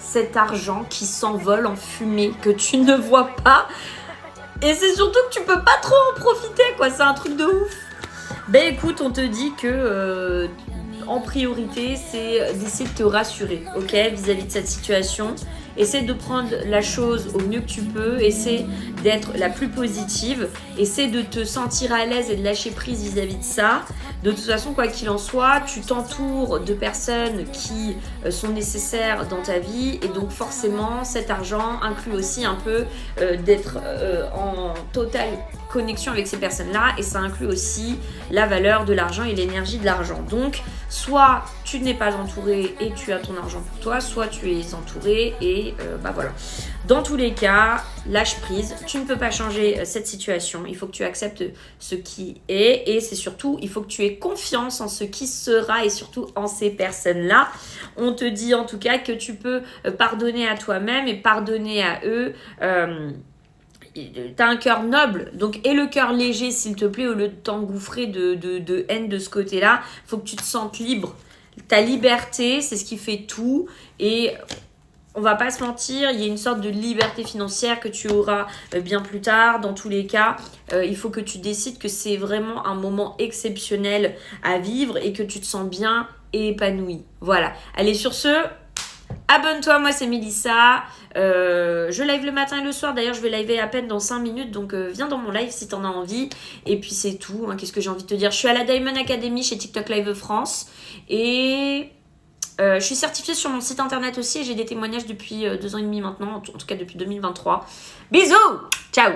cet argent qui s'envole en fumée, que tu ne vois pas. Et c'est surtout que tu peux pas trop en profiter, quoi. C'est un truc de ouf. Ben écoute, on te dit que en priorité, c'est d'essayer de te rassurer, ok, vis-à-vis de cette situation. Essaie de prendre la chose au mieux que tu peux, essaie d'être la plus positive, essaie de te sentir à l'aise et de lâcher prise vis-à-vis de ça. De toute façon, quoi qu'il en soit, tu t'entoures de personnes qui sont nécessaires dans ta vie et donc forcément, cet argent inclut aussi un peu d'être en totale connexion avec ces personnes-là et ça inclut aussi la valeur de l'argent et l'énergie de l'argent. Donc, soit tu n'es pas entouré et tu as ton argent pour toi, soit tu es entouré et bah voilà. Dans tous les cas, lâche prise. Tu ne peux pas changer cette situation. Il faut que tu acceptes ce qui est et c'est surtout, il faut que tu aies confiance en ce qui sera et surtout en ces personnes-là. On te dit en tout cas que tu peux pardonner à toi-même et pardonner à eux. T'as un cœur noble, donc aie le cœur léger s'il te plaît au lieu de t'engouffrer de haine de ce côté-là. Faut que tu te sentes libre. Ta liberté, c'est ce qui fait tout et on va pas se mentir, il y a une sorte de liberté financière que tu auras bien plus tard. Dans tous les cas, il faut que tu décides que c'est vraiment un moment exceptionnel à vivre et que tu te sens bien et épanoui. Voilà. Allez, sur ce, abonne-toi, moi c'est Mélissa. Je live le matin et le soir. D'ailleurs, je vais liver à peine dans 5 minutes. Donc, viens dans mon live si t'en as envie. Et puis, c'est tout. Hein. Qu'est-ce que j'ai envie de te dire? Je suis à la Diamond Academy chez TikTok Live France. Et je suis certifiée sur mon site internet aussi. Et j'ai des témoignages depuis 2 ans et demi maintenant. En tout cas, depuis 2023. Bisous! Ciao!